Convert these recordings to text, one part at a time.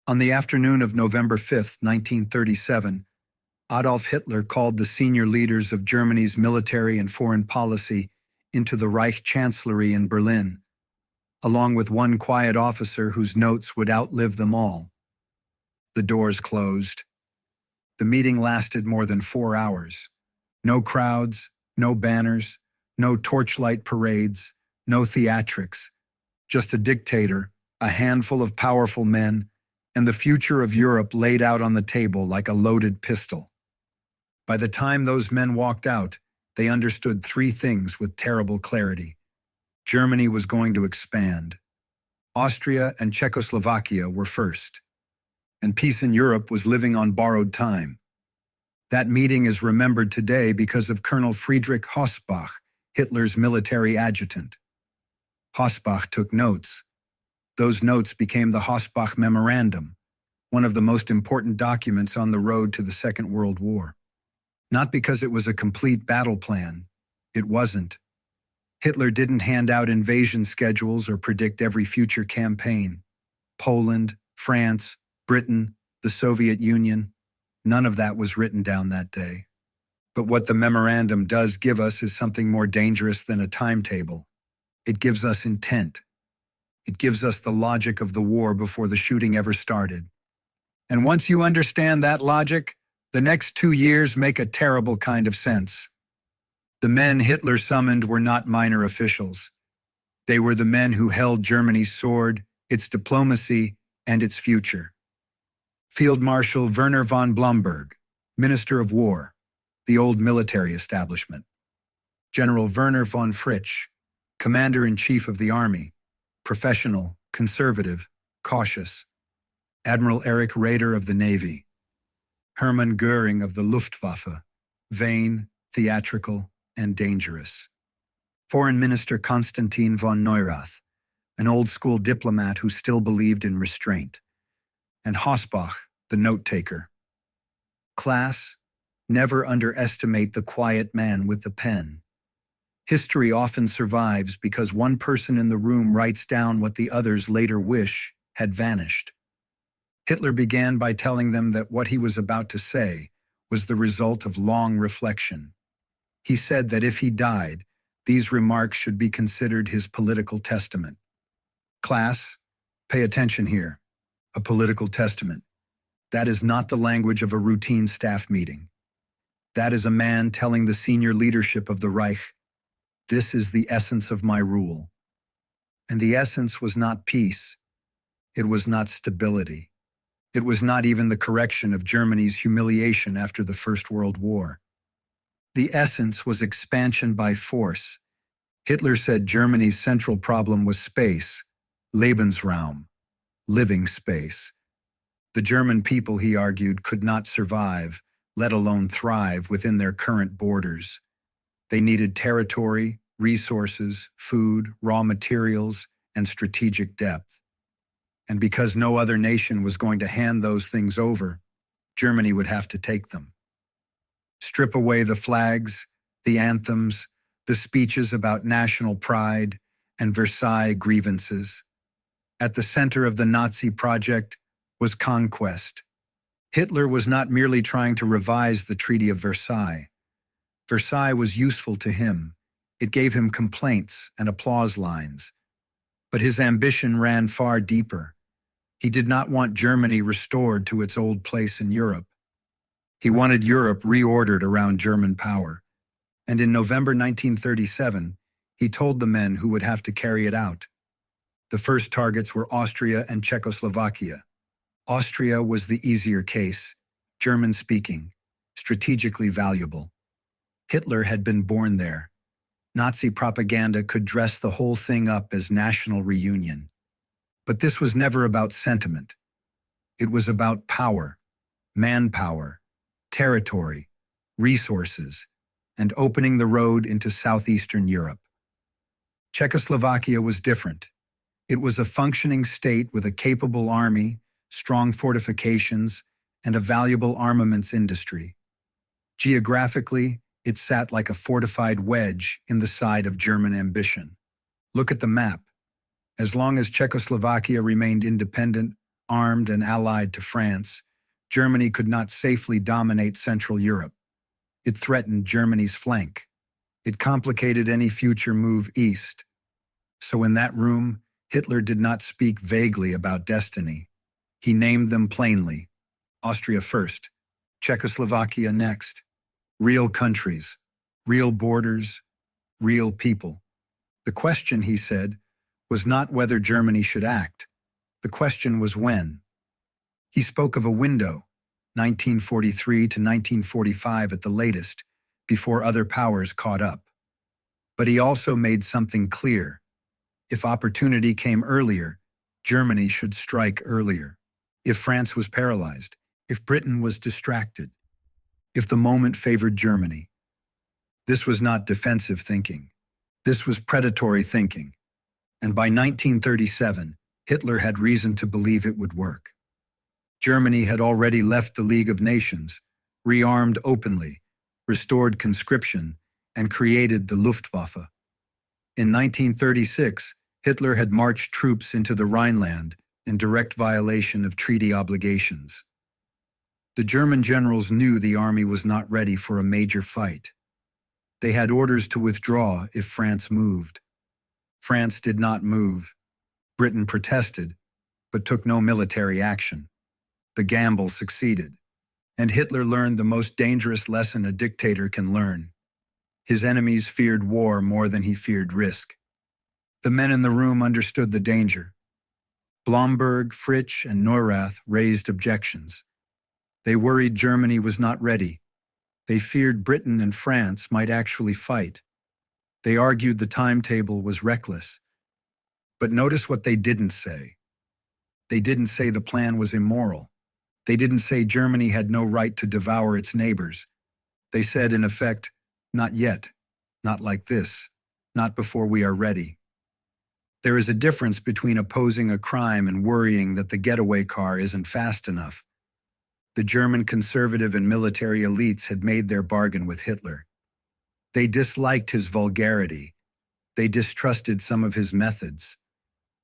On the afternoon of November 5, 1937, Adolf Hitler called the senior leaders of Germany's military and foreign policy into the Reich Chancellery in Berlin, along with one quiet officer whose notes would outlive them all. The doors closed. The meeting lasted more than 4 hours. No crowds, no banners, no torchlight parades, no theatrics, just a dictator, a handful of powerful men, and the future of Europe laid out on the table like a loaded pistol. By the time those men walked out, they understood 3 things with terrible clarity. Germany was going to expand. Austria and Czechoslovakia were first. And peace in Europe was living on borrowed time. That meeting is remembered today because of Colonel Friedrich Hossbach, Hitler's military adjutant. Hossbach took notes. Those notes became the Hossbach Memorandum, one of the most important documents on the road to the Second World War. Not because it was a complete battle plan. It wasn't. Hitler didn't hand out invasion schedules or predict every future campaign. Poland, France, Britain, the Soviet Union, none of that was written down that day. But what the memorandum does give us is something more dangerous than a timetable. It gives us intent. It gives us the logic of the war before the shooting ever started. And once you understand that logic, the next 2 years make a terrible kind of sense. The men Hitler summoned were not minor officials. They were the men who held Germany's sword, its diplomacy, and its future. Field Marshal Werner von Blomberg, Minister of War, the old military establishment. General Werner von Fritsch, Commander-in-Chief of the Army, professional, conservative, cautious. Admiral Erich Raeder of the Navy. Hermann Göring of the Luftwaffe, vain, theatrical, and dangerous. Foreign Minister Konstantin von Neurath, an old-school diplomat who still believed in restraint. And Hossbach, the note-taker. Class, never underestimate the quiet man with the pen. History often survives because one person in the room writes down what the others later wish had vanished. Hitler began by telling them that what he was about to say was the result of long reflection. He said that if he died, these remarks should be considered his political testament. Class, pay attention here. A political testament. That is not the language of a routine staff meeting. That is a man telling the senior leadership of the Reich, "This is the essence of my rule." And the essence was not peace. It was not stability. It was not even the correction of Germany's humiliation after the First World War. The essence was expansion by force. Hitler said Germany's central problem was space, Lebensraum, living space. The German people, he argued, could not survive, let alone thrive, within their current borders. They needed territory, resources, food, raw materials, and strategic depth. And because no other nation was going to hand those things over, Germany would have to take them. Strip away the flags, the anthems, the speeches about national pride, and Versailles grievances. At the center of the Nazi project was conquest. Hitler was not merely trying to revise the Treaty of Versailles. Versailles was useful to him. It gave him complaints and applause lines. But his ambition ran far deeper. He did not want Germany restored to its old place in Europe. He wanted Europe reordered around German power. And in November 1937, he told the men who would have to carry it out. The first targets were Austria and Czechoslovakia. Austria was the easier case, German-speaking, strategically valuable. Hitler had been born there. Nazi propaganda could dress the whole thing up as national reunion. But this was never about sentiment. It was about power, manpower, territory, resources, and opening the road into southeastern Europe. Czechoslovakia was different. It was a functioning state with a capable army, strong fortifications, and a valuable armaments industry. Geographically, it sat like a fortified wedge in the side of German ambition. Look at the map. As long as Czechoslovakia remained independent, Armed and allied to France, Germany could not safely dominate Central Europe. It threatened Germany's flank. It complicated any future move east. So in that room, Hitler did not speak vaguely about destiny. He named them plainly. Austria first, Czechoslovakia next. Real countries, real borders, real people. The question, he said, was not whether Germany should act. The question was when. He spoke of a window, 1943 to 1945 at the latest, before other powers caught up. But he also made something clear. If opportunity came earlier, Germany should strike earlier. If France was paralyzed, if Britain was distracted, if the moment favored Germany. This was not defensive thinking. This was predatory thinking. And by 1937, Hitler had reason to believe it would work. Germany had already left the League of Nations, rearmed openly, restored conscription, and created the Luftwaffe. In 1936, Hitler had marched troops into the Rhineland in direct violation of treaty obligations. The German generals knew the army was not ready for a major fight. They had orders to withdraw if France moved. France did not move. Britain protested, but took no military action. The gamble succeeded, and Hitler learned the most dangerous lesson a dictator can learn. His enemies feared war more than he feared risk. The men in the room understood the danger. Blomberg, Fritsch, and Neurath raised objections. They worried Germany was not ready. They feared Britain and France might actually fight. They argued the timetable was reckless. But notice what they didn't say. They didn't say the plan was immoral. They didn't say Germany had no right to devour its neighbors. They said, in effect, not yet, not like this, not before we are ready. There is a difference between opposing a crime and worrying that the getaway car isn't fast enough. The German conservative and military elites had made their bargain with Hitler. They disliked his vulgarity. They distrusted some of his methods.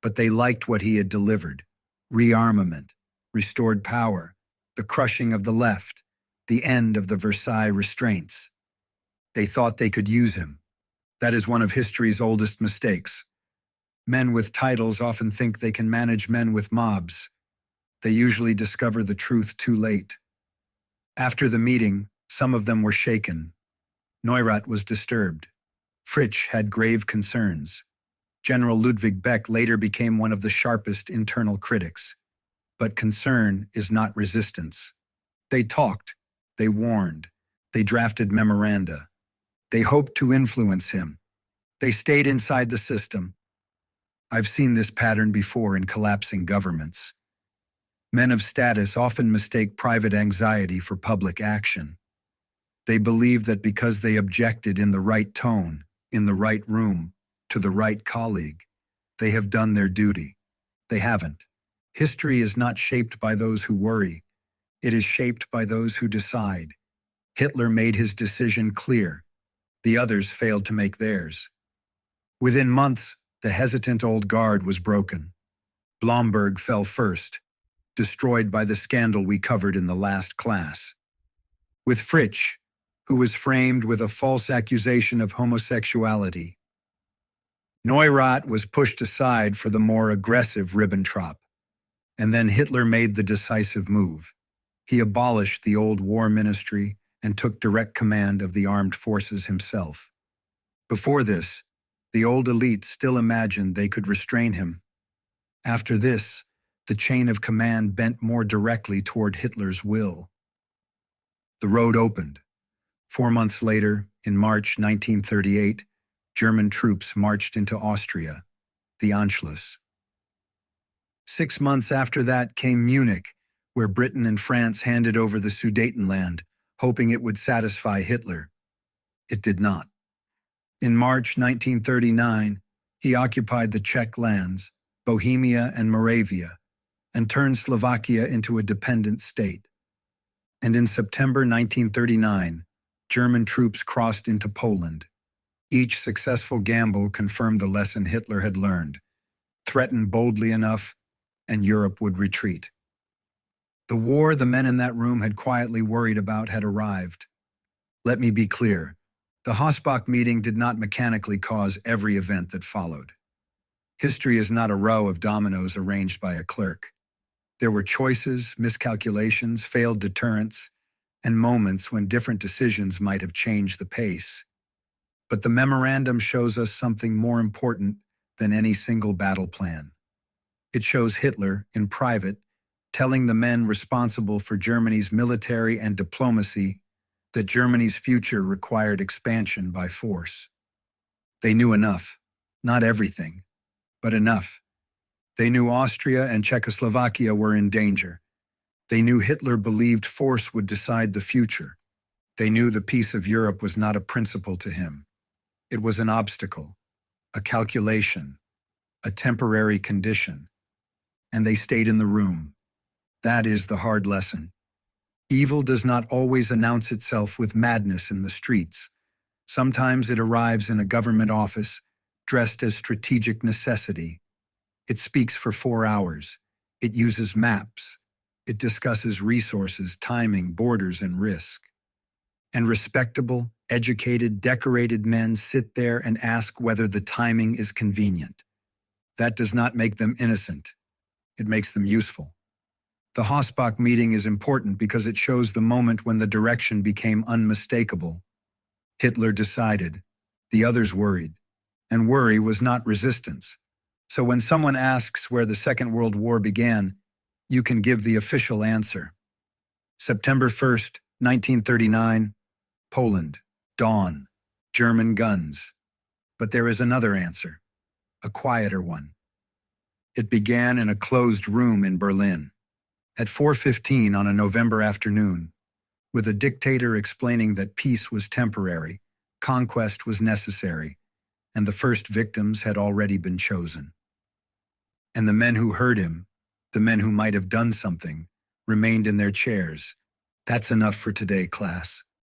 But they liked what he had delivered: rearmament, restored power, the crushing of the left, the end of the Versailles restraints. They thought they could use him. That is one of history's oldest mistakes. Men with titles often think they can manage men with mobs. They usually discover the truth too late. After the meeting, some of them were shaken. Neurath was disturbed. Fritsch had grave concerns. General Ludwig Beck later became one of the sharpest internal critics. But concern is not resistance. They talked, they warned, they drafted memoranda. They hoped to influence him. They stayed inside the system. I've seen this pattern before in collapsing governments. Men of status often mistake private anxiety for public action. They believe that because they objected in the right tone, in the right room, to the right colleague, they have done their duty. They haven't. History is not shaped by those who worry. It is shaped by those who decide. Hitler made his decision clear. The others failed to make theirs. Within months, the hesitant old guard was broken. Blomberg fell first, destroyed by the scandal we covered in the last class. With Fritsch, who was framed with a false accusation of homosexuality. Neurath was pushed aside for the more aggressive Ribbentrop. And then Hitler made the decisive move. He abolished the old war ministry and took direct command of the armed forces himself. Before this, the old elite still imagined they could restrain him. After this, the chain of command bent more directly toward Hitler's will. The road opened. 4 months later, in March 1938, German troops marched into Austria, the Anschluss. 6 months after that came Munich, where Britain and France handed over the Sudetenland, hoping it would satisfy Hitler. It did not. In March 1939, he occupied the Czech lands, Bohemia and Moravia, and turned Slovakia into a dependent state. And in September 1939, German troops crossed into Poland. Each successful gamble confirmed the lesson Hitler had learned: threaten boldly enough, and Europe would retreat. The war the men in that room had quietly worried about had arrived. Let me be clear. The Hossbach meeting did not mechanically cause every event that followed. History is not a row of dominoes arranged by a clerk. There were choices, miscalculations, failed deterrents, and moments when different decisions might have changed the pace. But the memorandum shows us something more important than any single battle plan. It shows Hitler, in private, telling the men responsible for Germany's military and diplomacy that Germany's future required expansion by force. They knew enough, not everything, but enough. They knew Austria and Czechoslovakia were in danger. They knew Hitler believed force would decide the future. They knew the peace of Europe was not a principle to him. It was an obstacle, a calculation, a temporary condition. And they stayed in the room. That is the hard lesson. Evil does not always announce itself with madness in the streets. Sometimes it arrives in a government office, dressed as strategic necessity. It speaks for 4 hours. It uses maps. It discusses resources, timing, borders, and risk. And respectable, educated, decorated men sit there and ask whether the timing is convenient. That does not make them innocent. It makes them useful. The Hossbach meeting is important because it shows the moment when the direction became unmistakable. Hitler decided. The others worried. And worry was not resistance. So when someone asks where the Second World War began, you can give the official answer. September 1st, 1939, Poland, dawn, German guns. But there is another answer, a quieter one. It began in a closed room in Berlin, at 4:15 on a November afternoon, with a dictator explaining that peace was temporary, conquest was necessary, and the first victims had already been chosen. And the men who heard him, the men who might have done something, remained in their chairs. That's enough for today, class.